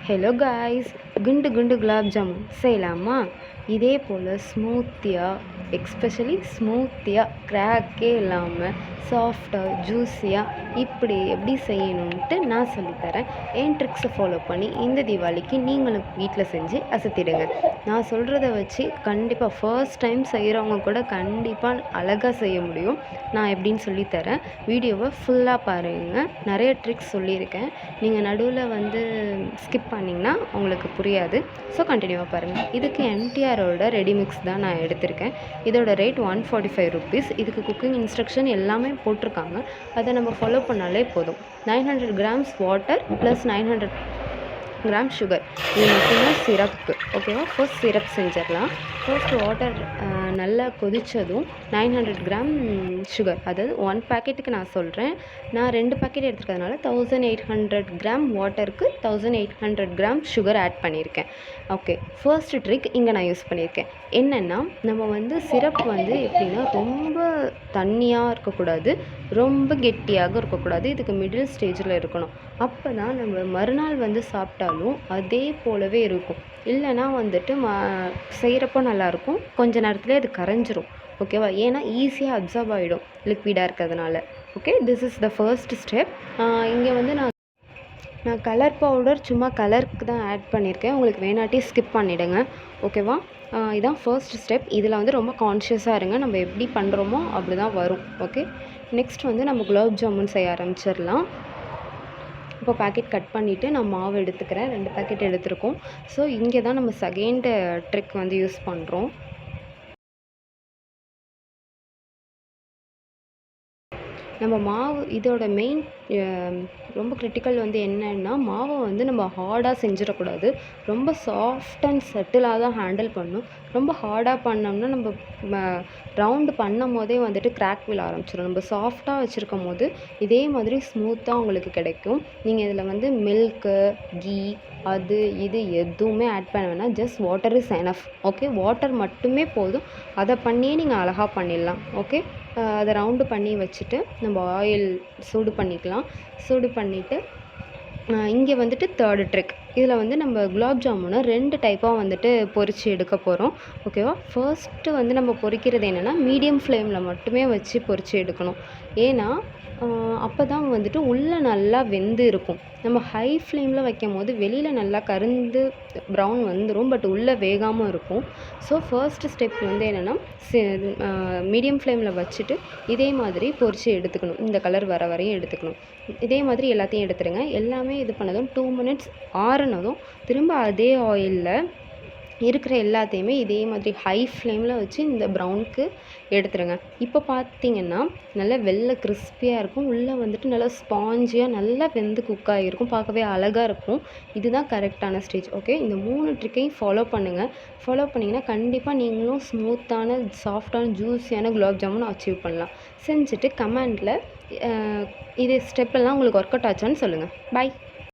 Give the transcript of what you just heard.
Hello guys, குண்டு குண்டு குலாப் ஜாமுன் செய்யலாமா? இதே போல் ஸ்மூத்தியாக, எக்ஸ்பெஷலி ஸ்மூத்தியாக, கிராக்கே இல்லாமல் சாஃப்டாக ஜூஸியாக இப்படி எப்படி செய்யணுன்ட்டு நான் சொல்லித்தரேன். என் ட்ரிக்ஸை ஃபாலோ பண்ணி இந்த தீபாவளிக்கு நீங்களும் வீட்டில் செஞ்சு அசத்திடுங்க. நான் சொல்கிறத வச்சு கண்டிப்பாக ஃபர்ஸ்ட் டைம் செய்கிறவங்க கூட கண்டிப்பாக அழகாக செய்ய முடியும். நான் எப்படின்னு சொல்லித்தரேன். வீடியோவை ஃபுல்லாக பாருங்கள். நிறைய ட்ரிக்ஸ் சொல்லியிருக்கேன். நீங்கள் நடுவில் ஸ்கிப் பண்ணிங்கன்னா உங்களுக்கு புரியாது. ஸோ கண்டினியூவாக பாருங்கள். இதுக்கு எம்டிஆரோட ரெடி மிக்ஸ் தான் நான் எடுத்திருக்கேன். இதோட ரேட் 145 ருபீஸ். இதுக்கு குக்கிங் இன்ஸ்ட்ரக்ஷன் எல்லாமே போட்டிருக்காங்க. அதை நம்ம ஃபாலோ பண்ணாலே போதும். 900 grams water plus 900 gram sugar. இது மட்டும்தான் சிரப்பு. ஓகேவா? ஃபர்ஸ்ட் சிரப் செஞ்சிடலாம். ஃபர்ஸ்ட் வாட்டர் நல்லா கொதித்ததும் 900 கிராம் சுகர், அதாவது 1 பேக்கெட்டுக்கு நான் சொல்கிறேன். நான் 2 பேக்கெட் எடுத்துக்கிறதுனால 1800 கிராம் வாட்டருக்கு 1800 கிராம் சுகர் ஆட் பண்ணியிருக்கேன். ஓகே, ஃபர்ஸ்ட் ட்ரிக் இங்கே நான் யூஸ் பண்ணியிருக்கேன். என்னென்னா, நம்ம சிரப் எப்படின்னா ரொம்ப தண்ணியாக இருக்கக்கூடாது, ரொம்ப கெட்டியாக இருக்கக்கூடாது. இதுக்கு மிடில் ஸ்டேஜில் இருக்கணும். அப்போ தான் நம்ம மறுநாள் சாப்பிட்டாலும் அதே போலவே இருக்கும். இல்லைனா செய்கிறப்போ நல்லாயிருக்கும், கொஞ்ச நேரத்துலேயே அது கரைஞ்சிரும். ஓகேவா? ஏன்னா ஈஸியாக அப்சார்ப் ஆகிடும் லிக்விடாக இருக்கிறதுனால. Okay, this is the first step. இங்கே நான் கலர் பவுடர் சும்மா கலருக்கு தான் ஆட் பண்ணியிருக்கேன். உங்களுக்கு வேணாட்டி ஸ்கிப் பண்ணிவிடுங்க. ஓகேவா? இதான் ஃபர்ஸ்ட் ஸ்டெப். இதில் ரொம்ப கான்ஷியஸாக இருங்க. நம்ம எப்படி பண்ணுறோமோ அப்படி தான் வரும். ஓகே, நெக்ஸ்ட் நம்ம குலாப் ஜாமுன் செய்ய ஆரம்பிச்சிடலாம். இப்போ பேக்கெட் கட் பண்ணிவிட்டு நான் மாவு எடுத்துக்கிறேன். 2 பேக்கெட் எடுத்துருக்கோம். ஸோ இங்கே தான் நம்ம செகண்ட் ட்ரிக் யூஸ் பண்ணுறோம். நம்ம மாவு இதோட மெயின் ரொம்ப கிரிட்டிக்கல் என்னென்னா, மாவை நம்ம ஹார்டாக செஞ்சிடக்கூடாது. ரொம்ப சாஃப்ட் அண்ட் செட்டிலாக தான் ஹேண்டில் பண்ணணும். ரொம்ப ஹார்டாக பண்ணோம்னா நம்ம ரவுண்டு பண்ணும் போதே கிராக் விழ ஆரம்பிச்சிடும். நம்ம சாஃப்டாக வச்சுருக்கும் போது இதே மாதிரி ஸ்மூத்தாக உங்களுக்கு கிடைக்கும். நீங்கள் இதில் மில்க்கு, கீ, அது இது எதுவுமே ஆட் பண்ண வேணாம். Just water is enough. Okay, water மட்டுமே போதும். அதை பண்ணியே நீங்கள் அழகாக பண்ணிடலாம். ஓகே, அதை ரவுண்டு பண்ணி வச்சுட்டு நம்ம ஆயில் சூடு பண்ணிக்கலாம். சூடு பண்ணிவிட்டு இங்கே தேர்டு ட்ரிக். இதில் நம்ம குலாப் ஜாமுனை 2 டைப்பாக பொரித்து எடுக்க போகிறோம். ஓகேவா? ஃபர்ஸ்ட்டு நம்ம பொரிக்கிறது என்னென்னா, மீடியம் ஃப்ளேமில் மட்டுமே வச்சு பொரித்து எடுக்கணும். ஏன்னா அப்போ தான் உள்ளே நல்லா வெந்து இருக்கும். நம்ம ஹை ஃப்ளேமில் வைக்கும் போது வெளியில் நல்லா கருந்து ப்ரௌன் வந்துடும், பட் உள்ளே வேகாமல் இருக்கும். ஸோ ஃபர்ஸ்ட் ஸ்டெப் என்னென்னா, மீடியம் ஃப்ளேமில் வச்சுட்டு இதே மாதிரி பொரித்து எடுத்துக்கணும். இந்த கலர் வர வரையும் எடுத்துக்கணும். இதே மாதிரி எல்லாத்தையும் எடுத்துருங்க. எல்லாமே இது பண்ணதும் 2 மினிட்ஸ் ஆறுனதும் திரும்ப அதே ஆயிலில் இருக்கிற எல்லாத்தையுமே இதே மாதிரி ஹை ஃப்ளேமில் வச்சு இந்த ப்ரௌனுக்கு எடுத்துருங்க. இப்போ பார்த்தீங்கன்னா நல்லா வெள்ளை கிறிஸ்பியாக இருக்கும். உள்ளே நல்லா ஸ்பாஞ்சியாக நல்லா வெந்து குக் ஆகிருக்கும். பார்க்கவே அழகாக இருக்கும். இதுதான் கரெக்டான ஸ்டேஜ். ஓகே, இந்த 3 ட்ரிக்கையும் ஃபாலோ பண்ணுங்கள். ஃபாலோ பண்ணிங்கன்னா கண்டிப்பாக நீங்களும் ஸ்மூத்தான, சாஃப்டான, ஜூஸியான குலாப் ஜாமுன் அச்சீவ் பண்ணலாம். செஞ்சுட்டு கமெண்டில் இது ஸ்டெப்பெல்லாம் உங்களுக்கு ஒர்க் அவுட் ஆச்சான்னு சொல்லுங்கள். பை.